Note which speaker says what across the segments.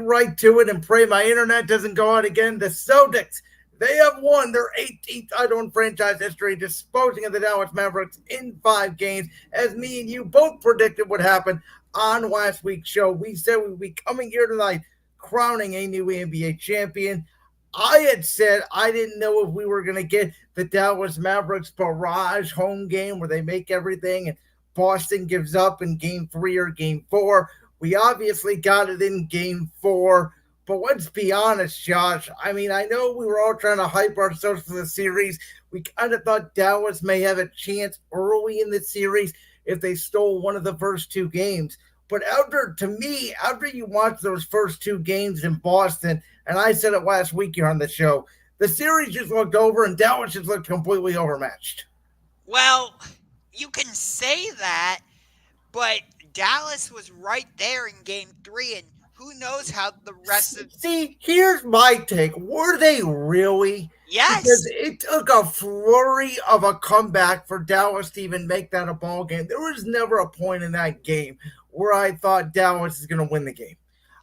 Speaker 1: right to it and pray my internet doesn't go out again. The Celtics, they have won their 18th title in franchise history, disposing of the Dallas Mavericks in 5 games. As me and you both predicted would happen on last week's show, we said we would be coming here tonight crowning a new NBA champion. I had said I didn't know if we were going to get the Dallas Mavericks barrage home game where they make everything and Boston gives up in game 3 or game 4. We obviously got it in game 4. But let's be honest, Josh. I mean, I know we were all trying to hype ourselves for the series. We kind of thought Dallas may have a chance early in the series if they stole one of the first 2 games. But to me, after you watch those first 2 games in Boston, and I said it last week here on the show, the series just looked over and Dallas just looked completely overmatched.
Speaker 2: Well, you can say that, but Dallas was right there in game 3, and who knows how the rest of.
Speaker 1: See, here's my take. Were they really? Because
Speaker 2: Yes,
Speaker 1: it took a flurry of a comeback for Dallas to even make that a ball game. There was never a point in that game where I thought Dallas is going to win the game.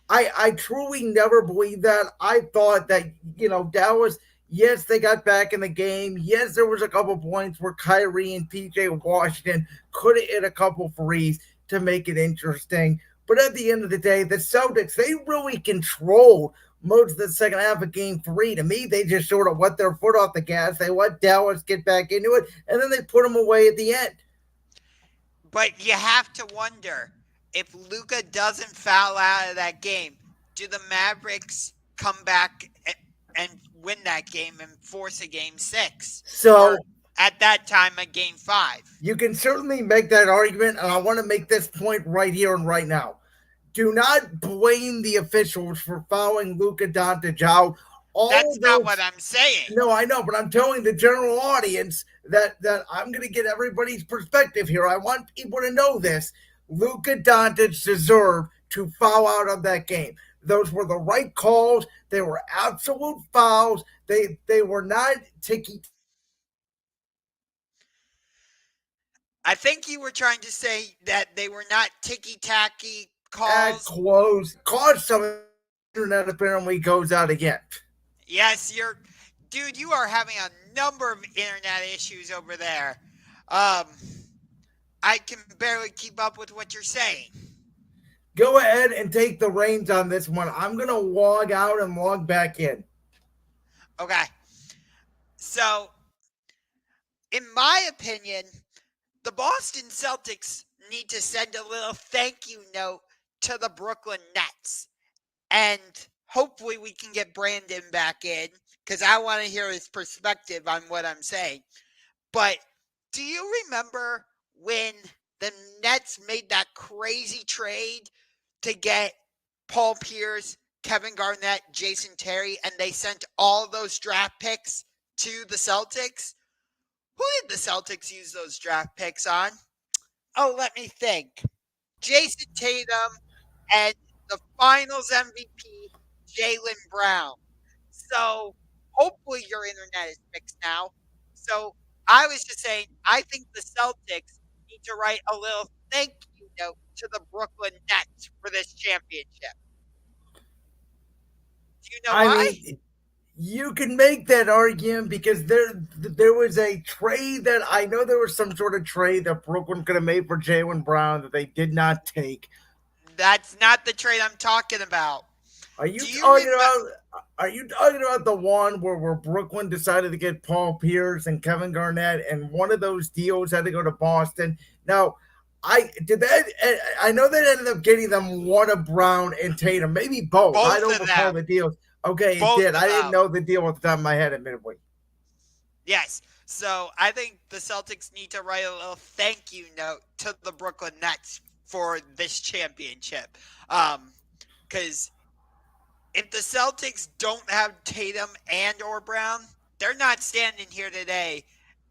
Speaker 1: I truly never believed that. I thought that, Dallas, yes, they got back in the game. Yes, there was a couple points where Kyrie and PJ Washington could have hit a couple threes to make it interesting. But at the end of the day, the Celtics, they really controlled most of the second half of game 3. To me, they just sort of let their foot off the gas. They let Dallas get back into it, and then they put them away at the end.
Speaker 2: but you have to wonder if Luka doesn't foul out of that game, do the Mavericks come back and win that game and force a game 6? Or
Speaker 1: So
Speaker 2: at that time, a game 5?
Speaker 1: you can certainly make that argument, and I want to make this point right here and right now. Do not blame the officials for fouling Luka Doncic out. All
Speaker 2: That's not what
Speaker 1: those
Speaker 2: I'm saying.
Speaker 1: No, I know, but I'm telling the general audience that I'm going to get everybody's perspective here. I want people to know this. Luka Doncic deserved to foul out of that game. Those were the right calls. They were absolute fouls. They were not ticky
Speaker 2: I think you were trying to say that they were not ticky tacky
Speaker 1: tack
Speaker 2: calls.
Speaker 1: close. Cause some internet apparently goes out again.
Speaker 2: Yes, dude, you are having a number of internet issues over there. Um, I can barely keep up with what you're saying.
Speaker 1: Go ahead and take the reins on this one. I'm going to log out and log back in.
Speaker 2: Okay. So, in my opinion, the Boston Celtics need to send a little thank you note to the Brooklyn Nets. And hopefully we can get Brandon back in because I want to hear his perspective on what I'm saying. But do you remember when the Nets made that crazy trade to get Paul Pierce, Kevin Garnett, Jason Terry, and they sent all those draft picks to the Celtics? Who did the Celtics use those draft picks on? Oh, let me think. Jason Tatum and the Finals MVP, Jaylen Brown. So hopefully your internet is fixed now. So I was just saying, I think the Celtics need to write a little thank you note to the Brooklyn Nets for this championship. Do you know
Speaker 1: I
Speaker 2: why?
Speaker 1: mean, you can make that argument because there was a trade that I know there was some sort of trade that Brooklyn could have made for Jaylen Brown that they did not take.
Speaker 2: That's not the trade I'm talking about.
Speaker 1: Are you
Speaker 2: Do you
Speaker 1: talking
Speaker 2: remember?
Speaker 1: about? Are you talking about the one where Brooklyn decided to get Paul Pierce and Kevin Garnett, and one of those deals had to go to Boston? Now, I did that. I know that ended up getting them one of Brown and Tatum, maybe both. I
Speaker 2: Both
Speaker 1: don't
Speaker 2: of
Speaker 1: recall
Speaker 2: them.
Speaker 1: the deals. Okay, it
Speaker 2: Both
Speaker 1: did.
Speaker 2: of
Speaker 1: I didn't
Speaker 2: them.
Speaker 1: know the deal off the top of my head, admittedly.
Speaker 2: Yes. So I think the Celtics need to write a little thank you note to the Brooklyn Nets for this championship. Because if the Celtics don't have Tatum and or Brown, they're not standing here today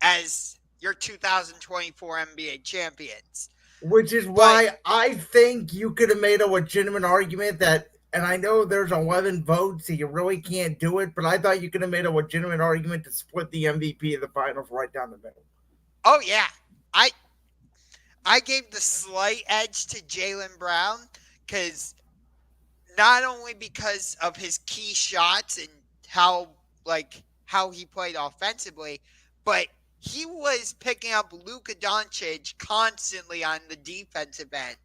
Speaker 2: as your 2024 NBA champions.
Speaker 1: Which is
Speaker 2: But
Speaker 1: why I think you could have made a legitimate argument that, and I know there's 11 votes, so you really can't do it, but I thought you could have made a legitimate argument to split the MVP of the finals right down the middle.
Speaker 2: oh yeah, I I gave the slight edge to Jaylen Brown because not only because of his key shots and how how he played offensively, but he was picking up Luka Doncic constantly on the defensive end.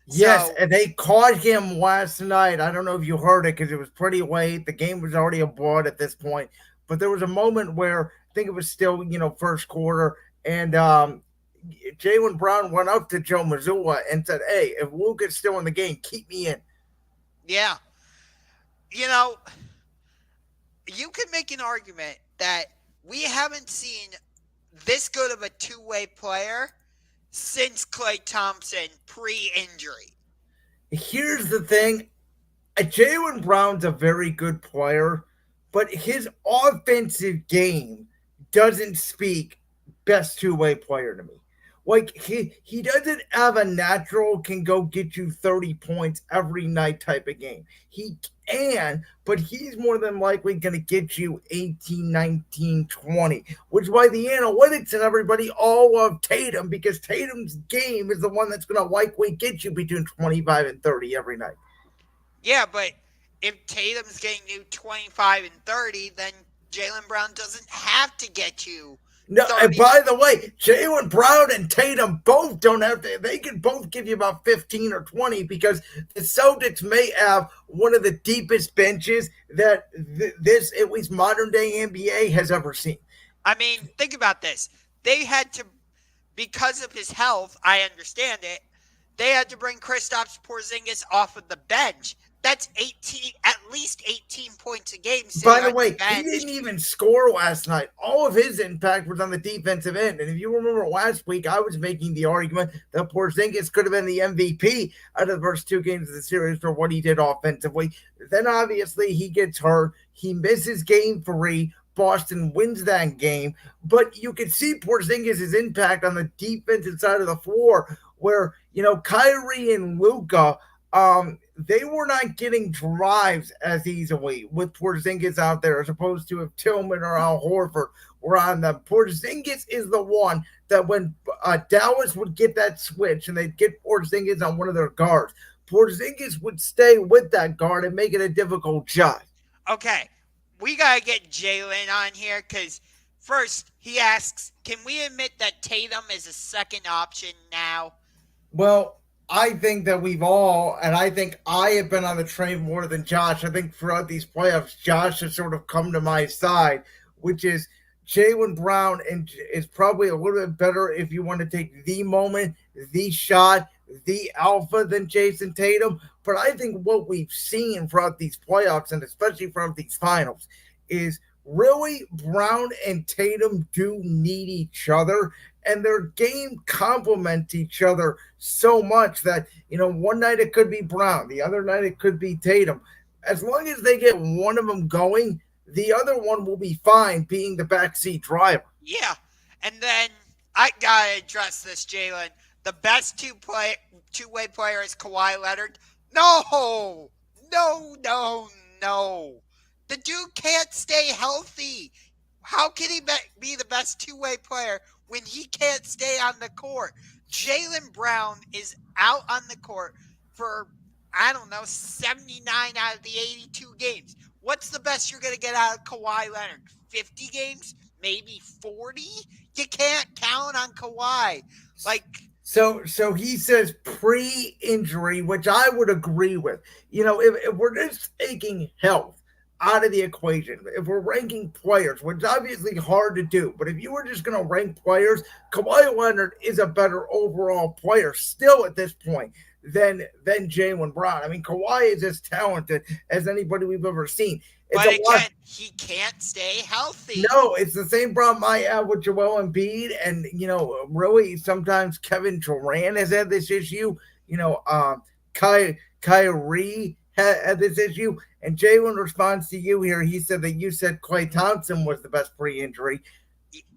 Speaker 1: Yes,
Speaker 2: So
Speaker 1: and they caught him last night. I don't know if you heard it because it was pretty late. The game was already aboard at this point, but there was a moment where I think it was still, first quarter, and Jaylen Brown went up to Joe Mazzulla and said, "Hey, if Luka's still in the game, keep me in."
Speaker 2: yeah, you know, you can make an argument that we haven't seen this good of a two-way player since Klay Thompson pre-injury.
Speaker 1: Here's the thing: Jaylen Brown's a very good player, but his offensive game doesn't speak best two-way player to me. Like he doesn't have a natural can go get you 30 points every night type of game. He can, but he's more than likely going to get you 18, 19, 20, which is why the analytics and everybody all love Tatum because Tatum's game is the one that's going to likely get you between 25 and 30 every night.
Speaker 2: Yeah, but if Tatum's getting you 25 and 30, then Jaylen Brown doesn't have to get you
Speaker 1: No, and
Speaker 2: 30.
Speaker 1: by the way, Jaylen Brown and Tatum both don't have to. They can both give you about 15 or 20 because the Celtics may have one of the deepest benches that this, at least modern day NBA, has ever seen.
Speaker 2: I mean, think about this. They had to, because of his health, I understand it, they had to bring Kristaps Porzingis off of the bench. That's 18, at least 18 points a game
Speaker 1: By
Speaker 2: sitting
Speaker 1: the
Speaker 2: on your
Speaker 1: way, he
Speaker 2: bench.
Speaker 1: didn't even score last night. All of his impact was on the defensive end. And if you remember last week, I was making the argument that Porzingis could have been the MVP out of the first two games of the series for what he did offensively. Then obviously he gets hurt. He misses game three. Boston wins that game. But you can see Porzingis' impact on the defensive side of the floor where, Kyrie and Luka they were not getting drives as easily with Porzingis out there as opposed to if Tillman or Al Horford were on them. Porzingis is the one that when Dallas would get that switch and they'd get Porzingis on one of their guards, Porzingis would stay with that guard and make it a difficult shot.
Speaker 2: Okay, we got to get Jaylen on here because first he asks, can we admit that Tatum is a second option now?
Speaker 1: Well, I think that we've all, and I think I have been on the train more than Josh. I think throughout these playoffs, Josh has sort of come to my side, which is Jaylen Brown and is probably a little bit better if you want to take the moment, the shot, the alpha than Jason Tatum. But I think what we've seen throughout these playoffs and especially from these finals is really Brown and Tatum do need each other and their game complements each other so much that one night it could be Brown, the other night it could be Tatum. As long as they get one of them going, the other one will be fine being the backseat driver.
Speaker 2: Yeah, and then I gotta address this, Jaylen. The best two-way player is Kawhi Leonard. No, no, no, no. The dude can't stay healthy. How can he be the best two-way player when he can't stay on the court? Jaylen Brown is out on the court for, I don't know, 79 out of the 82 games. What's the best you're going to get out of Kawhi Leonard? 50 games? Maybe 40? You can't count on Kawhi.
Speaker 1: So he says pre-injury, which I would agree with. If we're just taking health out of the equation, if we're ranking players, which is obviously hard to do, but if you were just going to rank players, Kawhi Leonard is a better overall player still at this point than Jaylen Brown. I mean, Kawhi is as talented as anybody we've ever seen.
Speaker 2: But again, he can't stay healthy.
Speaker 1: No, it's the same problem I have with Joel Embiid, and really sometimes Kevin Durant has had this issue. Kyrie had this issue, and Jaylen responds to you here. He said that you said Klay Thompson was the best pre-injury,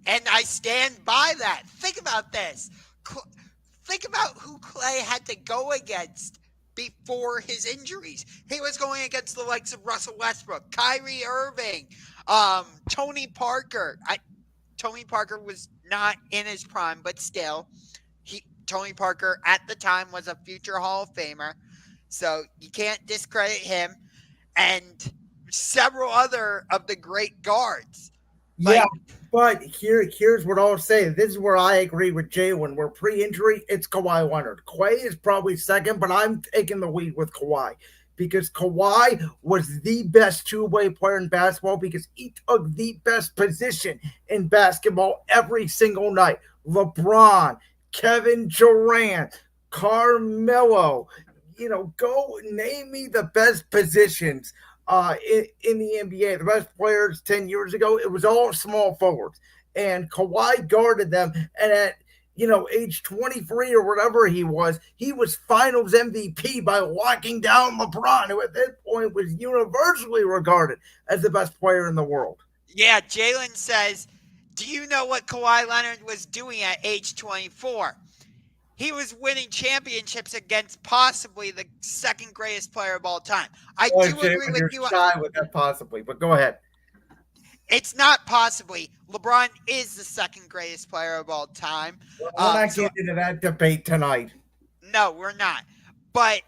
Speaker 2: and I stand by that. Think about this. Think about who Klay had to go against before his injuries. He was going against the likes of Russell Westbrook, Kyrie Irving, Tony Parker. Tony Parker was not in his prime, but still, Tony Parker at the time was a future Hall of Famer. So you can't discredit him. And several other of the great guards.
Speaker 1: Yeah,
Speaker 2: Like,
Speaker 1: but here's what I'll say. This is where I agree with Jaylen. Where pre-injury, it's Kawhi Leonard. Kawhi is probably second, but I'm taking the lead with Kawhi because Kawhi was the best two-way player in basketball because he took the best position in basketball every single night. LeBron, Kevin Durant, Carmelo. Go name me the best positions in the NBA. The best players 10 years ago, it was all small forwards. And Kawhi guarded them. And at age 23 or whatever he was finals MVP by locking down LeBron, who at this point was universally regarded as the best player in the world.
Speaker 2: yeah, Jalen says, do you know what Kawhi Leonard was doing at age 24? He was winning championships against possibly the second greatest player of all time. I
Speaker 1: Boy,
Speaker 2: do
Speaker 1: Jay,
Speaker 2: agree
Speaker 1: when
Speaker 2: with
Speaker 1: you're
Speaker 2: you.
Speaker 1: shy with that possibly, but go ahead.
Speaker 2: It's not possibly. LeBron is the second greatest player of all time.
Speaker 1: We're not
Speaker 2: So
Speaker 1: getting into that debate tonight.
Speaker 2: no, we're not. But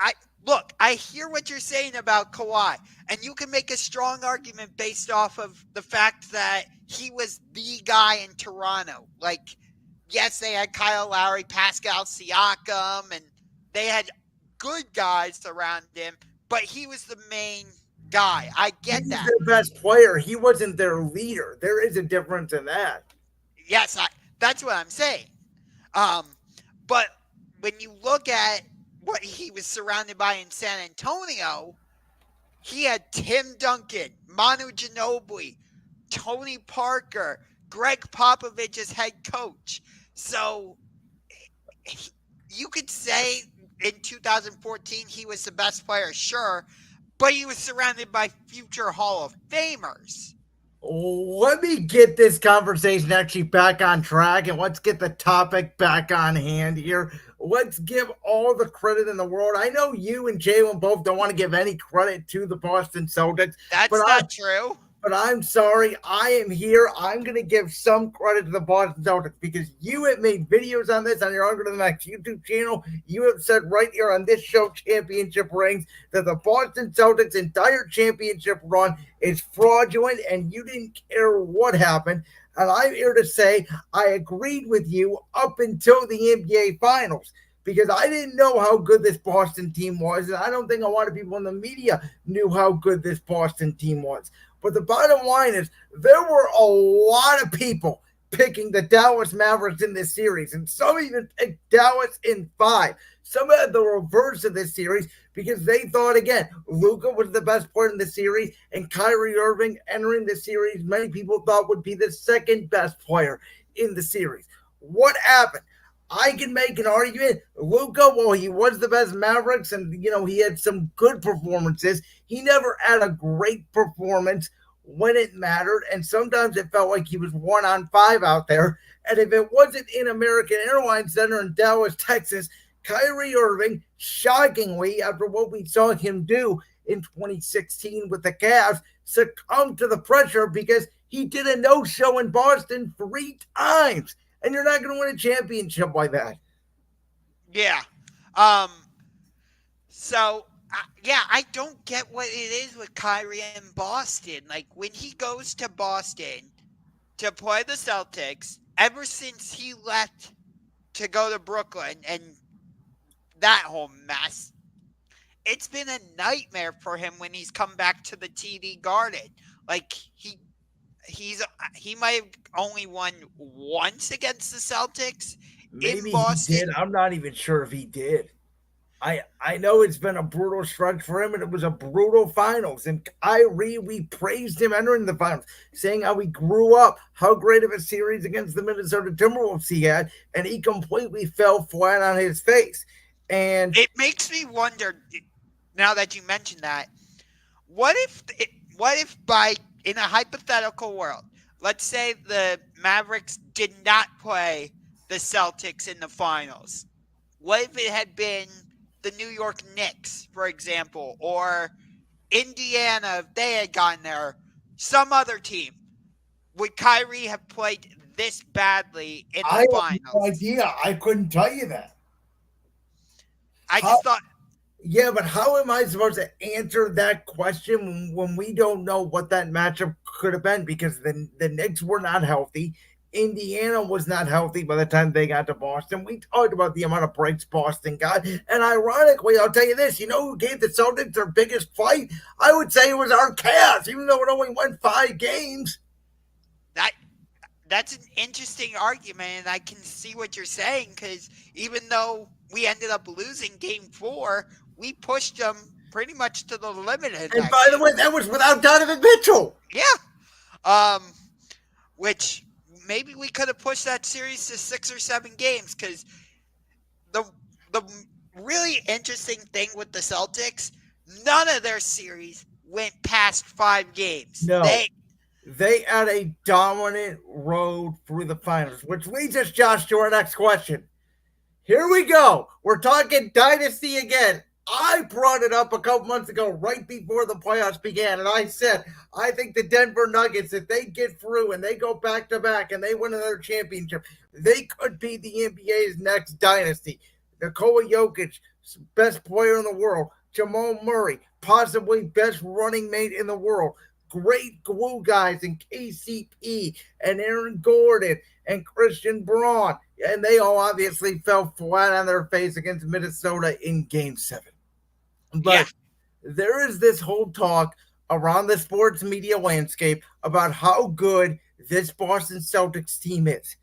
Speaker 2: I look, I hear what you're saying about Kawhi, and you can make a strong argument based off of the fact that he was the guy in Toronto. Like, yes, they had Kyle Lowry, Pascal Siakam, and they had good guys around him, but he was the main guy. I
Speaker 1: He
Speaker 2: get
Speaker 1: was
Speaker 2: that.
Speaker 1: their best player. He wasn't their leader. There is a difference in that.
Speaker 2: Yes, that's what I'm saying. Um, but when you look at what he was surrounded by in San Antonio, he had Tim Duncan, Manu Ginobili, Tony Parker, Greg Popovich as head coach. So you could say in 2014 he was the best player, sure, but he was surrounded by future Hall of Famers.
Speaker 1: Let me get this conversation actually back on track and let's get the topic back on hand here. Let's give all the credit in the world. I know you and Jaylen both don't want to give any credit to the Boston Celtics, but
Speaker 2: That's not true.
Speaker 1: I'm sorry. I am here. I'm going to give some credit to the Boston Celtics because you have made videos on this on your Under the Max YouTube channel. You have said right here on this show, Championship Rings, that the Boston Celtics' entire championship run is fraudulent and you didn't care what happened. And I'm here to say I agreed with you up until the NBA Finals because I didn't know how good this Boston team was. And I don't think a lot of people in the media knew how good this Boston team was. But the bottom line is there were a lot of people picking the Dallas Mavericks in this series, and some even picked Dallas in 5. Some had the reverse of this series because they thought, again, Luka was the best player in the series, and Kyrie Irving entering the series, many people thought would be the second best player in the series. What happened? I can make an argument. Luka, while he was the best Mavericks and, he had some good performances, he never had a great performance when it mattered. And sometimes it felt like he was 1-on-5 out there. And if it wasn't in American Airlines Center in Dallas, Texas, Kyrie Irving, shockingly, after what we saw him do in 2016 with the Cavs, succumbed to the pressure because he did a no-show in Boston 3 times. And you're not going to win a championship like that.
Speaker 2: Yeah. So, I don't get what it is with Kyrie in Boston. Like, when he goes to Boston to play the Celtics, ever since he left to go to Brooklyn and that whole mess, it's been a nightmare for him when he's come back to the TD Garden. Like, he might have only won once against the Celtics in
Speaker 1: Maybe
Speaker 2: Boston.
Speaker 1: he did. I'm not even sure if he did. I know it's been a brutal stretch for him, and it was a brutal finals. And Kyrie, we praised him entering the finals, saying how he grew up, how great of a series against the Minnesota Timberwolves he had, and he completely fell flat on his face. And
Speaker 2: it makes me wonder, now that you mentioned that, what if by in a hypothetical world, let's say the Mavericks did not play the Celtics in the finals. What if it had been the New York Knicks, for example, or Indiana if they had gotten there, some other team? Would Kyrie have played this badly in the
Speaker 1: I have
Speaker 2: finals?
Speaker 1: no idea. I couldn't tell you that.
Speaker 2: I just thought
Speaker 1: Yeah, but how am I supposed to answer that question when we don't know what that matchup could have been? Because the Knicks were not healthy. Indiana was not healthy by the time they got to Boston. We talked about the amount of breaks Boston got. And ironically, I'll tell you this, who gave the Celtics their biggest fight? I would say it was our Cavs, even though it only went 5 games.
Speaker 2: That that's an interesting argument, and I can see what you're saying because even though we ended up losing Game 4, we pushed them pretty much to the limit in
Speaker 1: And
Speaker 2: that
Speaker 1: by the
Speaker 2: game.
Speaker 1: way, that was without Donovan Mitchell.
Speaker 2: Yeah. Um, which maybe we could have pushed that series to 6 or 7 games because the the really interesting thing with the Celtics, none of their series went past 5 games.
Speaker 1: No, they had a dominant road through the finals, which leads us, Josh, to our next question. Here we go. We're talking Dynasty again. I brought it up a couple months ago, right before the playoffs began, and I said, I think the Denver Nuggets, if they get through and they go back to back and they win another championship, they could be the NBA's next dynasty. Nikola Jokic, best player in the world. Jamal Murray, possibly best running mate in the world. Great glue guys in KCP and Aaron Gordon and Christian Braun. And they all obviously fell flat on their face against Minnesota in Game 7.
Speaker 2: Yeah.
Speaker 1: But there is this whole talk around the sports media landscape about how good this Boston Celtics team is.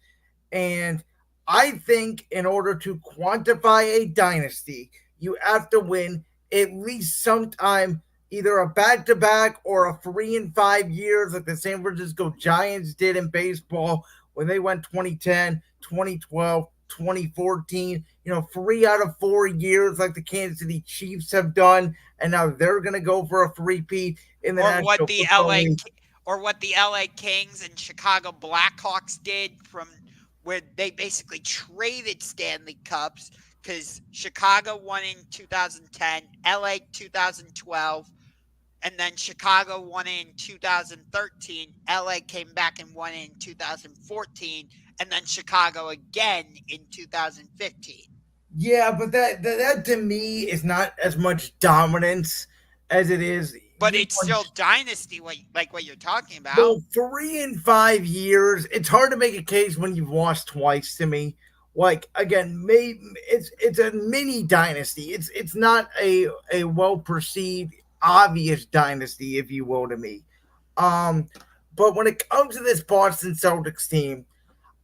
Speaker 1: And I think in order to quantify a dynasty, you have to win at least sometime either a back to back or a 3 in 5 years, like the San Francisco Giants did in baseball when they went 2010, 2012, 2014. 3 out of 4 years, like the Kansas City Chiefs have done, and now they're going to go for a three-peat in the
Speaker 2: or what
Speaker 1: National
Speaker 2: the
Speaker 1: Football
Speaker 2: LA
Speaker 1: League.
Speaker 2: or what the LA Kings and Chicago Blackhawks did from where they basically traded Stanley Cups because Chicago won in 2010, LA 2012, and then Chicago won in 2013. LA came back and won in 2014, and then Chicago again in 2015.
Speaker 1: Yeah, but that to me is not as much dominance as it is.
Speaker 2: But it's still dynasty, like what you're talking about.
Speaker 1: Well, 3 in 5 years. It's hard to make a case when you've lost twice. To me, like again, maybe it's a mini dynasty. It's not a well perceived obvious dynasty, if you will, to me. Um, but when it comes to this Boston Celtics team,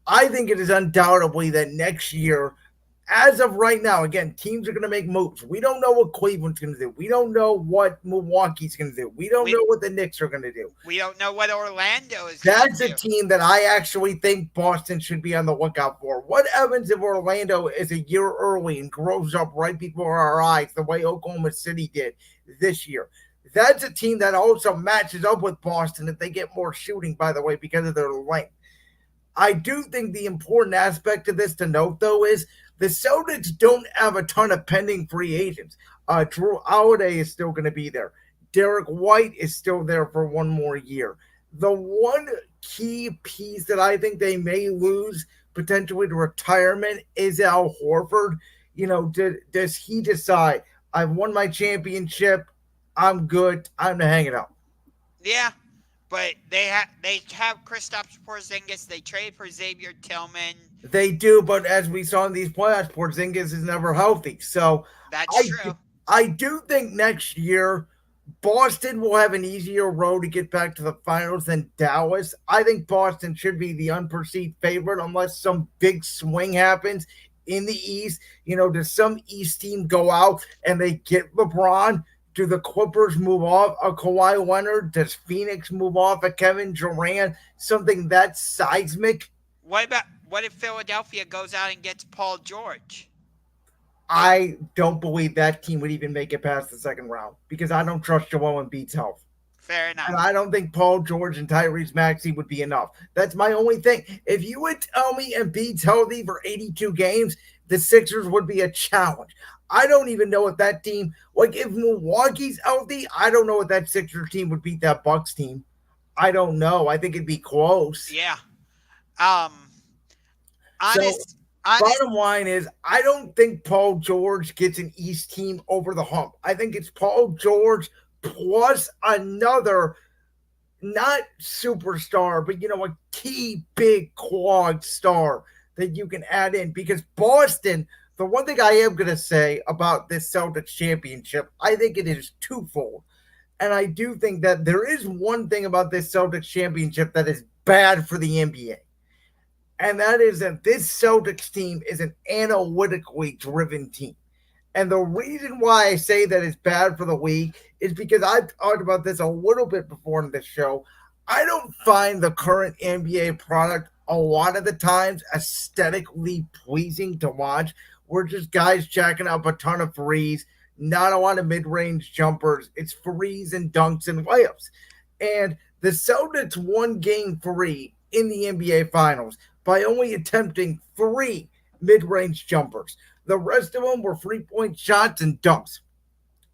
Speaker 1: I think it is undoubtedly that next year, as of right now, again, teams are going to make moves. We don't know what Cleveland's going to do. We don't know what Milwaukee's going to do. We don't
Speaker 2: We
Speaker 1: know what the Knicks are going to do.
Speaker 2: we don't know what Orlando is going
Speaker 1: That's
Speaker 2: to
Speaker 1: a
Speaker 2: do.
Speaker 1: team that I actually think Boston should be on the lookout for. What happens if Orlando is a year early and grows up right before our eyes the way Oklahoma City did this year? That's a team that also matches up with Boston if they get more shooting, by the way, because of their length. I do think the important aspect of this to note, though, is the Celtics don't have a ton of pending free agents. Drew Holiday is still going to be there. Derek White is still there for one more year. The one key piece that I think they may lose potentially to retirement is Al Horford. Does he decide, I've won my championship, I'm good, time to hang it up?
Speaker 2: Yeah, but they have Kristaps Porzingis. They trade for Xavier Tillman.
Speaker 1: They do, but as we saw in these playoffs, Porzingis is never healthy. So
Speaker 2: That's
Speaker 1: I
Speaker 2: true.
Speaker 1: I do think next year Boston will have an easier road to get back to the finals than Dallas. I think Boston should be the unperceived favorite unless some big swing happens in the East. Does some East team go out and they get LeBron? Do the Clippers move off a Kawhi Leonard? Does Phoenix move off a Kevin Durant? Something that's seismic.
Speaker 2: What if Philadelphia goes out and gets Paul George?
Speaker 1: I don't believe that team would even make it past the second round because I don't trust Joel Embiid's health.
Speaker 2: Fair
Speaker 1: And
Speaker 2: enough.
Speaker 1: I don't think Paul George and Tyrese Maxey would be enough. That's my only thing. If you would tell me Embiid's healthy for 82 games, the Sixers would be a challenge. I don't even know if that team, like if Milwaukee's healthy, I don't know if that Sixers team would beat that Bucks team. I don't know. I think it'd be close.
Speaker 2: Yeah. Um.
Speaker 1: So
Speaker 2: Honest. honest.
Speaker 1: Bottom line is, I don't think Paul George gets an East team over the hump. I think it's Paul George plus another, not superstar, but a key big quad star that you can add in. Because Boston, the one thing I am going to say about this Celtics championship, I think it is twofold. And I do think that there is one thing about this Celtics championship that is bad for the NBA. And that is that this Celtics team is an analytically driven team. And the reason why I say that it's bad for the league is because I've talked about this a little bit before in this show. I don't find the current NBA product a lot of the times aesthetically pleasing to watch. We're just guys jacking up a ton of threes, not a lot of mid range jumpers. It's threes and dunks and layups. And the Celtics won game three in the NBA Finals by only attempting three mid range jumpers. The rest of them were 3-point shots and dunks.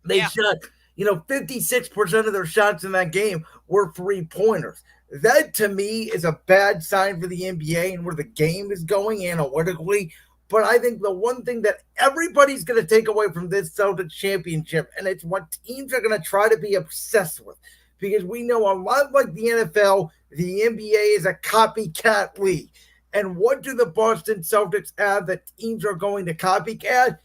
Speaker 1: They
Speaker 2: Yeah,
Speaker 1: shot, 56% of their shots in that game were 3-pointers. That to me is a bad sign for the NBA and where the game is going analytically. But I think the one thing that everybody's going to take away from this Celtics championship, and it's what teams are going to try to be obsessed with, because we know a lot like the NFL, the NBA is a copycat league. And what do the Boston Celtics have that teams are going to copycat?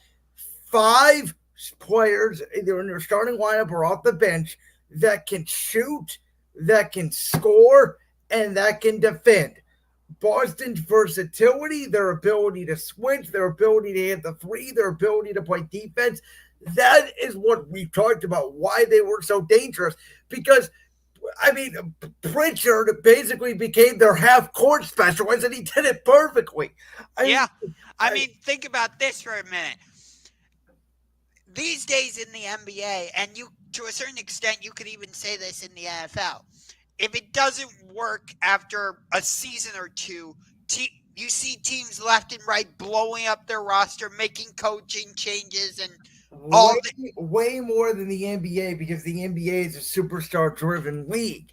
Speaker 1: Five players, either in their starting lineup or off the bench, that can shoot, that can score, and that can defend. Boston's versatility, their ability to switch, their ability to hit the three, their ability to play defense, that is what we talked about, why they were so dangerous. Because I mean, Pritchard basically became their half court specialist, and he did it perfectly. I
Speaker 2: yeah.
Speaker 1: mean,
Speaker 2: I mean, think about this for a minute. These days in the NBA, and you, to a certain extent, you could even say this in the NFL. If it doesn't work after a season or two, you see teams left and right blowing up their roster, making coaching changes, and all
Speaker 1: way more than the NBA, because the NBA is a superstar driven league.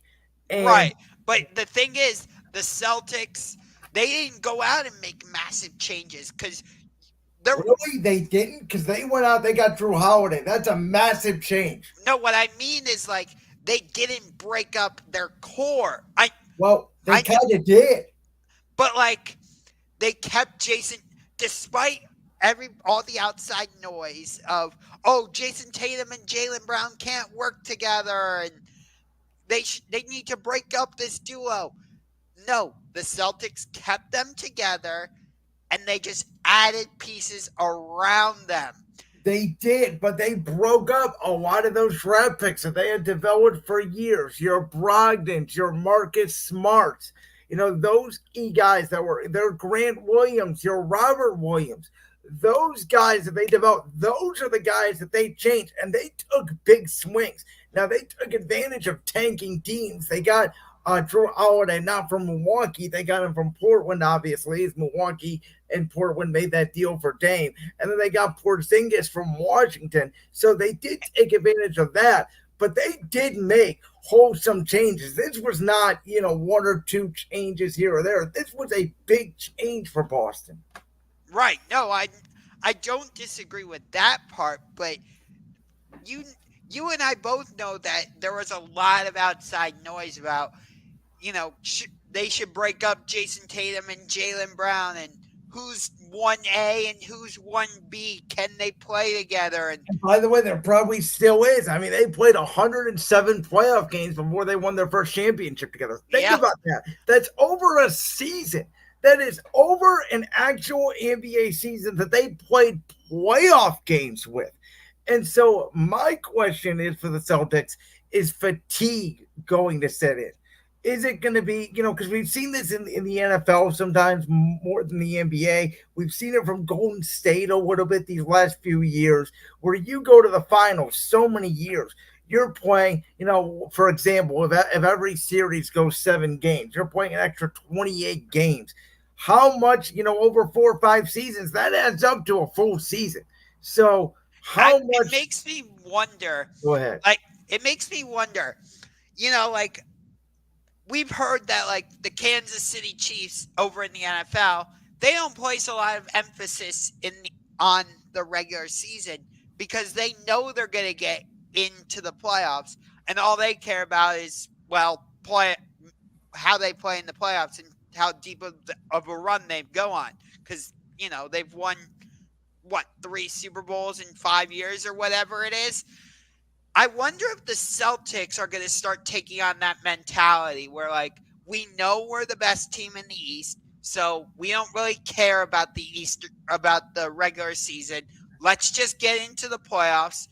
Speaker 1: And
Speaker 2: right. But the thing is, the Celtics, they didn't go out and make massive changes because they're.
Speaker 1: really, they didn't, because they went out, they got Drew Holiday. That's a massive change.
Speaker 2: No, what I mean is like they didn't break up their core.
Speaker 1: Well, they
Speaker 2: I know,
Speaker 1: kind of did.
Speaker 2: but like they kept Jason, despite all the outside noise of, oh, Jason Tatum and Jaylen Brown can't work together and they need to break up this duo. No, the Celtics kept them together and they just added pieces around them.
Speaker 1: They did, but they broke up a lot of those draft picks that they had developed for years. Your Brogdons, your Marcus Smarts, those key guys that were their Grant Williams, your Robert Williams, those guys that they developed, those are the guys that they changed, and they took big swings. Now they took advantage of tanking teams. They got Drew Holiday, not from Milwaukee. They got him from Portland, obviously, as Milwaukee and Portland made that deal for Dame. And then they got Porzingis from Washington. So they did take advantage of that, but they did make wholesome changes. This was not, one or two changes here or there. This was a big change for Boston.
Speaker 2: Right. No, I don't disagree with that part, but you you and I both know that there was a lot of outside noise about, they should break up Jason Tatum and Jaylen Brown and who's 1A and who's 1B. Can they play together? And
Speaker 1: by the way, there probably still is. I mean, they played 107 playoff games before they won their first championship together. Think about that. That's over a season. That is over an actual NBA season that they played playoff games with. And so my question is for the Celtics, is fatigue going to set in? Is it going to be, because we've seen this in the NFL sometimes more than the NBA. We've seen it from Golden State a little bit these last few years, where you go to the finals so many years. You're playing, for example, if every series goes 7 games, you're playing an extra 28 games. How much, over 4 or 5 seasons, that adds up to a full season. So how much?
Speaker 2: It makes me wonder.
Speaker 1: Go ahead.
Speaker 2: It makes me wonder, we've heard that, the Kansas City Chiefs over in the NFL, they don't place a lot of emphasis on the regular season because they know they're going to get into the playoffs, and all they care about is play how they play in the playoffs and how deep of a run they go on, because they've won 3 Super Bowls in 5 years or whatever it is. I wonder if the Celtics are going to start taking on that mentality where, like, we know we're the best team in the East, so we don't really care about about the regular season. Let's just get into the playoffs.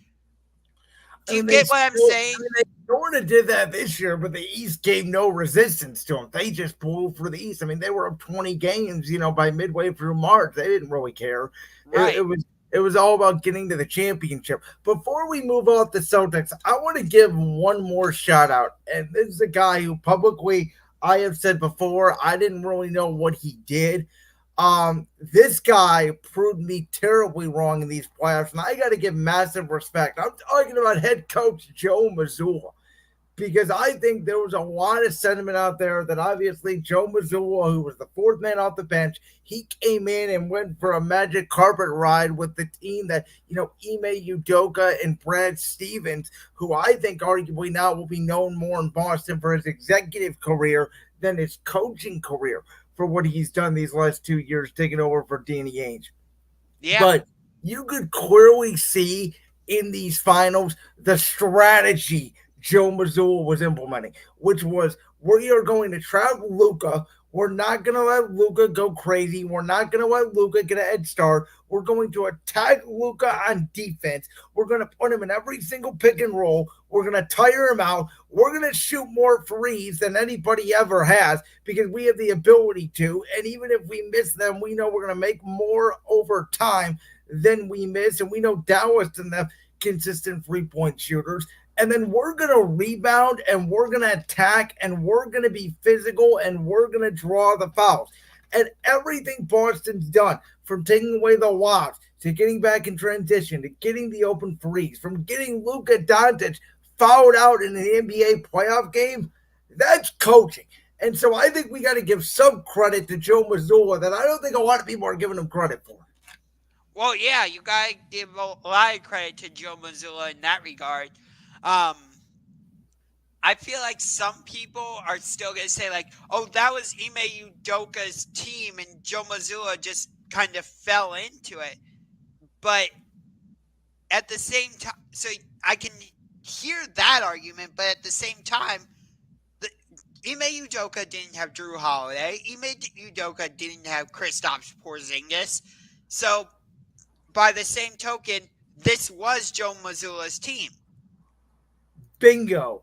Speaker 2: Do you get what I'm saying?
Speaker 1: They sort of did that this year, but the East gave no resistance to them. They just pulled for the East. I mean, they were up 20 games, by midway through March. They didn't really care.
Speaker 2: Right.
Speaker 1: It was all about getting to the championship. Before we move off the Celtics, I want to give one more shout out. And this is a guy who publicly, I have said before, I didn't really know what he did. This guy proved me terribly wrong in these playoffs, and I got to give massive respect. I'm talking about head coach Joe Mazzulla, because I think there was a lot of sentiment out there that obviously Joe Mazzulla, who was the fourth man off the bench, he came in and went for a magic carpet ride with the team that, Ime Udoka and Brad Stevens, who I think arguably now will be known more in Boston for his executive career than his coaching career for what he's done these last 2 years, taking over for Danny Ainge.
Speaker 2: Yeah.
Speaker 1: But you could clearly see in these finals the strategy Joe Mazzulla was implementing, which was we are going to travel Luka. We're not going to let Luka go crazy. We're not going to let Luka get a head start. We're going to attack Luka on defense. We're going to put him in every single pick and roll. We're going to tire him out. We're going to shoot more threes than anybody ever has because we have the ability to. And even if we miss them, we know we're going to make more over time than we miss. And we know Dallas and the consistent 3-point shooters. And then we're going to rebound and we're going to attack and we're going to be physical and we're going to draw the fouls. And everything Boston's done, from taking away the lobs to getting back in transition to getting the open threes, from getting Luka Doncic fouled out in an NBA playoff game, that's coaching. And so I think we got to give some credit to Joe Mazzulla that I don't think a lot of people are giving him credit for.
Speaker 2: Well, yeah, you got to give a lot of credit to Joe Mazzulla in that regard. I feel like some people are still going to say, like, oh, that was Ime Udoka's team and Joe Mazzulla just kind of fell into it. But at the same time, so I can hear that argument, but at the same time, Ime Udoka didn't have Drew Holiday. Ime Udoka didn't have Kristaps Porzingis. So, by the same token, this was Joe Mazzulla's team.
Speaker 1: Bingo.